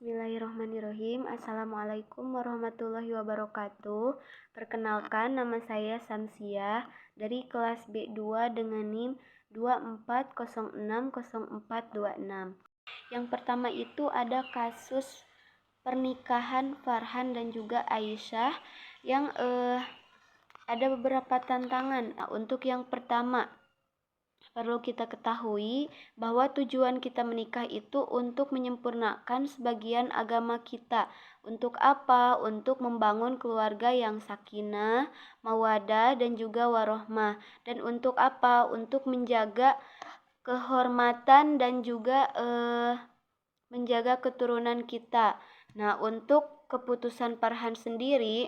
Bismillahirrahmanirrahim. Assalamualaikum warahmatullahi wabarakatuh. Perkenalkan, nama saya Samsiah dari kelas B2 dengan NIM 24060426. Yang pertama itu ada kasus pernikahan Farhan dan juga Aisyah yang ada beberapa tantangan. Nah, untuk yang pertama, perlu kita ketahui bahwa tujuan kita menikah itu untuk menyempurnakan sebagian agama kita. Untuk apa? Untuk membangun keluarga yang sakinah, mawadah, dan juga warohmah. Dan untuk apa? Untuk menjaga kehormatan dan juga menjaga keturunan kita. Nah, untuk keputusan Farhan sendiri,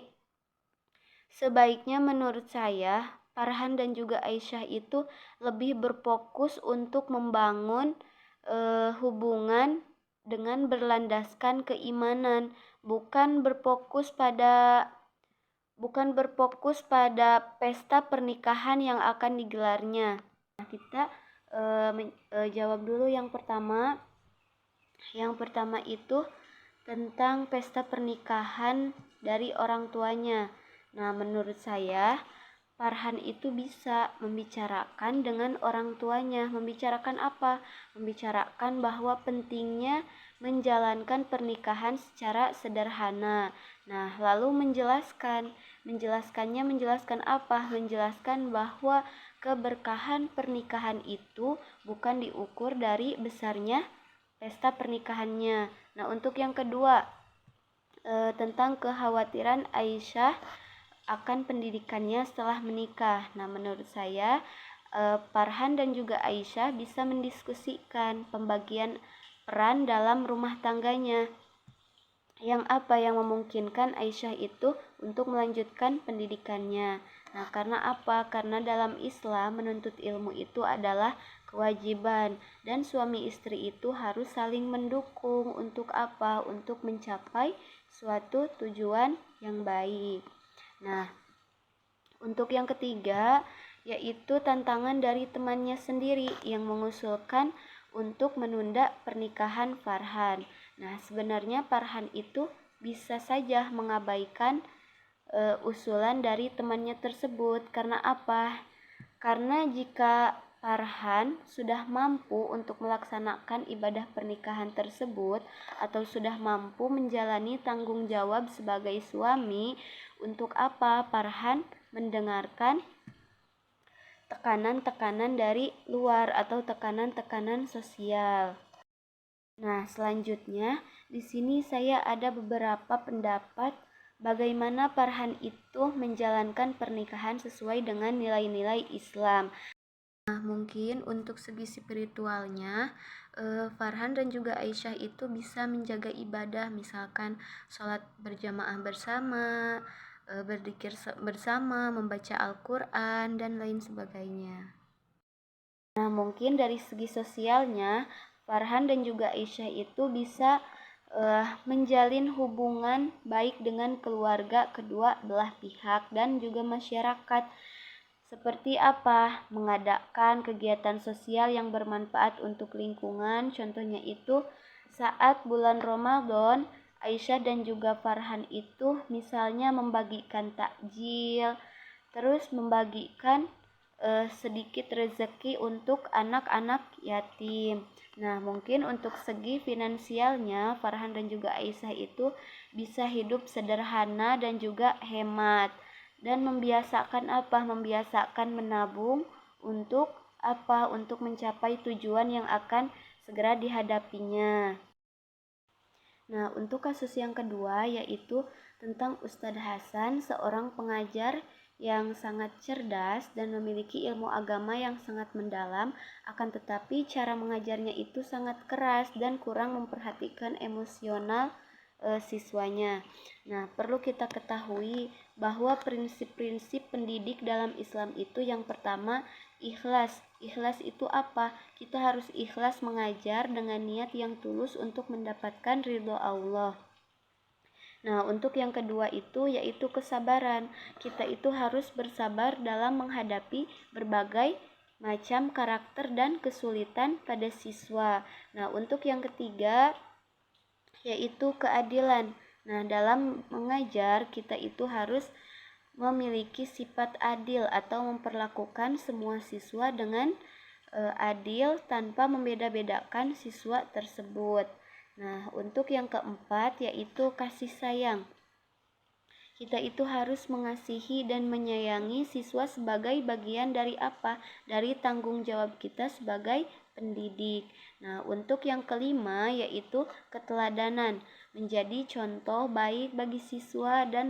sebaiknya menurut saya Farhan dan juga Aisyah itu lebih berfokus untuk membangun hubungan dengan berlandaskan keimanan, bukan berfokus pada pesta pernikahan yang akan digelarnya. Nah, kita jawab dulu yang pertama. Yang pertama itu tentang pesta pernikahan dari orang tuanya. Nah, menurut saya Farhan itu bisa membicarakan dengan orang tuanya. Membicarakan apa? Membicarakan bahwa pentingnya menjalankan pernikahan secara sederhana. Nah, lalu menjelaskan apa? Menjelaskan bahwa keberkahan pernikahan itu bukan diukur dari besarnya pesta pernikahannya. Nah, untuk yang kedua, tentang kekhawatiran Aisyah akan pendidikannya setelah menikah. Nah, menurut saya Farhan dan juga Aisyah bisa mendiskusikan pembagian peran dalam rumah tangganya. Yang memungkinkan Aisyah itu untuk melanjutkan pendidikannya. Nah, karena apa? Karena dalam Islam menuntut ilmu itu adalah kewajiban dan suami istri itu harus saling mendukung untuk apa? Untuk mencapai suatu tujuan yang baik. Nah, untuk yang ketiga, yaitu tantangan dari temannya sendiri yang mengusulkan untuk menunda pernikahan Farhan. Nah, sebenarnya Farhan itu bisa saja mengabaikan usulan dari temannya tersebut. Karena apa? Karena jika Farhan sudah mampu untuk melaksanakan ibadah pernikahan tersebut atau sudah mampu menjalani tanggung jawab sebagai suami, untuk apa Farhan mendengarkan tekanan-tekanan dari luar atau tekanan-tekanan sosial. Nah, selanjutnya di sini saya ada beberapa pendapat bagaimana Farhan itu menjalankan pernikahan sesuai dengan nilai-nilai Islam. Nah, mungkin untuk segi spiritualnya, Farhan dan juga Aisyah itu bisa menjaga ibadah, misalkan sholat berjamaah bersama, berzikir bersama, membaca Al-Quran, dan lain sebagainya. Nah, mungkin dari segi sosialnya, Farhan dan juga Aisyah itu bisa menjalin hubungan baik dengan keluarga kedua belah pihak dan juga masyarakat. Seperti apa? Mengadakan kegiatan sosial yang bermanfaat untuk lingkungan. Contohnya itu saat bulan Ramadan, Aisyah dan juga Farhan itu misalnya membagikan takjil, terus membagikan sedikit rezeki untuk anak-anak yatim. Nah, mungkin untuk segi finansialnya Farhan dan juga Aisyah itu bisa hidup sederhana dan juga hemat. Dan membiasakan menabung untuk apa? Untuk mencapai tujuan yang akan segera dihadapinya. Nah, untuk kasus yang kedua yaitu tentang Ustadz Hasan, seorang pengajar yang sangat cerdas dan memiliki ilmu agama yang sangat mendalam, akan tetapi cara mengajarnya itu sangat keras dan kurang memperhatikan emosional siswanya. Nah, perlu kita ketahui bahwa prinsip-prinsip pendidik dalam Islam itu yang pertama ikhlas. Ikhlas itu apa? Kita harus ikhlas mengajar dengan niat yang tulus untuk mendapatkan ridho Allah. Nah, untuk yang kedua itu yaitu kesabaran. Kita itu harus bersabar dalam menghadapi berbagai macam karakter dan kesulitan pada siswa. Nah, untuk yang ketiga yaitu keadilan. Nah, dalam mengajar kita itu harus memiliki sifat adil atau memperlakukan semua siswa dengan adil tanpa membeda-bedakan siswa tersebut. Nah, untuk yang keempat yaitu kasih sayang. Kita itu harus mengasihi dan menyayangi siswa sebagai bagian dari apa? Dari tanggung jawab kita sebagai pendidik. Nah, untuk yang kelima yaitu keteladanan, menjadi contoh baik bagi siswa dan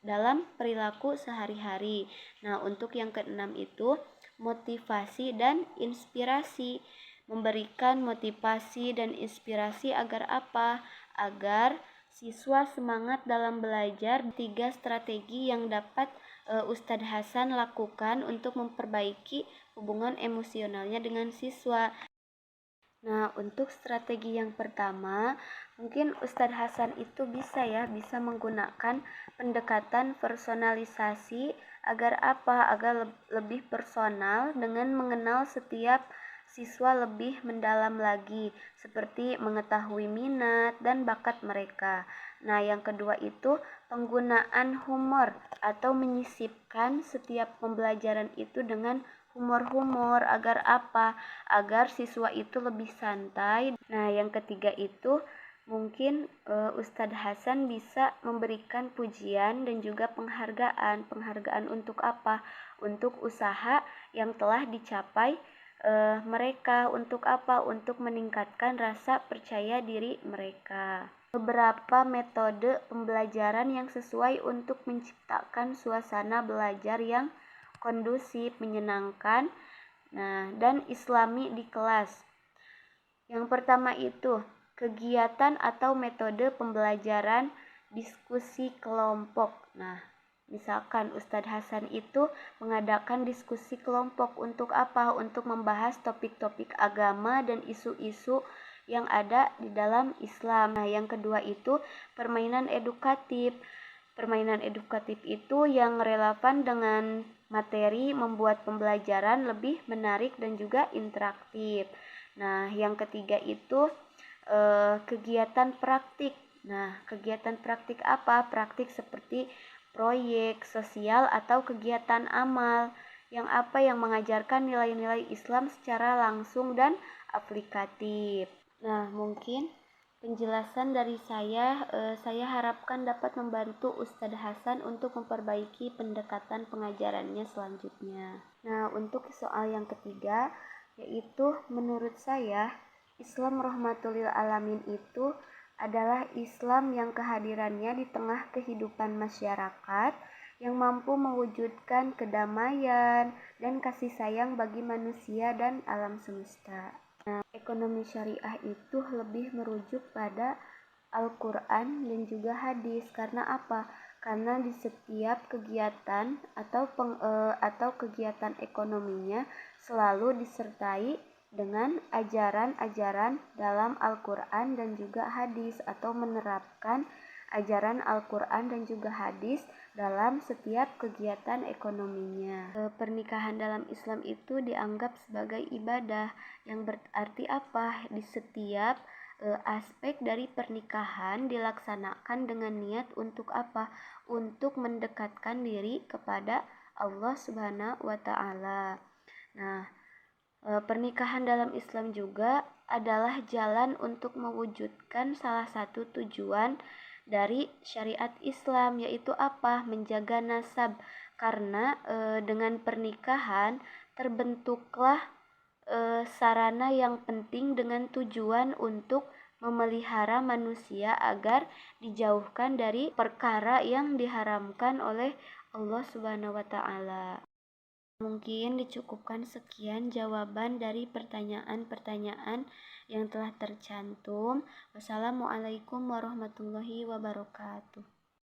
dalam perilaku sehari-hari. Nah, untuk yang keenam itu motivasi dan inspirasi. Memberikan motivasi dan inspirasi agar apa? Agar siswa semangat dalam belajar. 3 strategi yang dapat Ustadz Hasan lakukan untuk memperbaiki hubungan emosionalnya dengan siswa. Nah, untuk strategi yang pertama, mungkin Ustadz Hasan itu bisa menggunakan pendekatan personalisasi agar apa? Agar lebih personal dengan mengenal setiap siswa lebih mendalam lagi, seperti mengetahui minat dan bakat mereka. Nah, yang kedua itu penggunaan humor atau menyisipkan setiap pembelajaran itu dengan humor-humor agar apa? Agar siswa itu lebih santai. Nah, yang ketiga itu mungkin Ustadz Hasan bisa memberikan pujian dan juga penghargaan. Penghargaan untuk apa? Untuk usaha yang telah dicapai mereka. Untuk apa? Untuk meningkatkan rasa percaya diri mereka. Beberapa metode pembelajaran yang sesuai untuk menciptakan suasana belajar yang kondusif, menyenangkan, dan islami di kelas. Yang pertama itu kegiatan atau metode pembelajaran diskusi kelompok. Nah, misalkan Ustadz Hasan itu mengadakan diskusi kelompok untuk apa? Untuk membahas topik-topik agama dan isu-isu yang ada di dalam Islam. Nah, yang kedua itu permainan edukatif. Permainan edukatif itu yang relevan dengan materi, membuat pembelajaran lebih menarik dan juga interaktif. Nah, yang ketiga itu kegiatan praktik. Nah, kegiatan praktik apa? Praktik seperti proyek sosial atau kegiatan amal yang apa? Yang mengajarkan nilai-nilai Islam secara langsung dan aplikatif. Nah, mungkin penjelasan dari saya harapkan dapat membantu Ustadz Hasan untuk memperbaiki pendekatan pengajarannya selanjutnya. Nah, untuk soal yang ketiga, yaitu menurut saya Islam rahmatul lil alamin itu adalah Islam yang kehadirannya di tengah kehidupan masyarakat yang mampu mewujudkan kedamaian dan kasih sayang bagi manusia dan alam semesta. Nah, ekonomi syariah itu lebih merujuk pada Al-Quran dan juga hadis. Karena apa? Karena di setiap kegiatan atau kegiatan ekonominya selalu disertai dengan ajaran-ajaran dalam Al-Quran dan juga hadis, atau menerapkan ajaran Al-Quran dan juga hadis dalam setiap kegiatan ekonominya. Pernikahan dalam Islam itu dianggap sebagai ibadah, yang berarti apa? Di setiap aspek dari pernikahan dilaksanakan dengan niat untuk apa? Untuk mendekatkan diri kepada Allah Subhanahu wa Ta'ala. Nah, pernikahan dalam Islam juga adalah jalan untuk mewujudkan salah satu tujuan dari syariat Islam, yaitu apa? Menjaga nasab. Karena dengan pernikahan terbentuklah sarana yang penting dengan tujuan untuk memelihara manusia agar dijauhkan dari perkara yang diharamkan oleh Allah Subhanahu wa Ta'ala. Mungkin dicukupkan sekian jawaban dari pertanyaan-pertanyaan yang telah tercantum. Wassalamualaikum warahmatullahi wabarakatuh.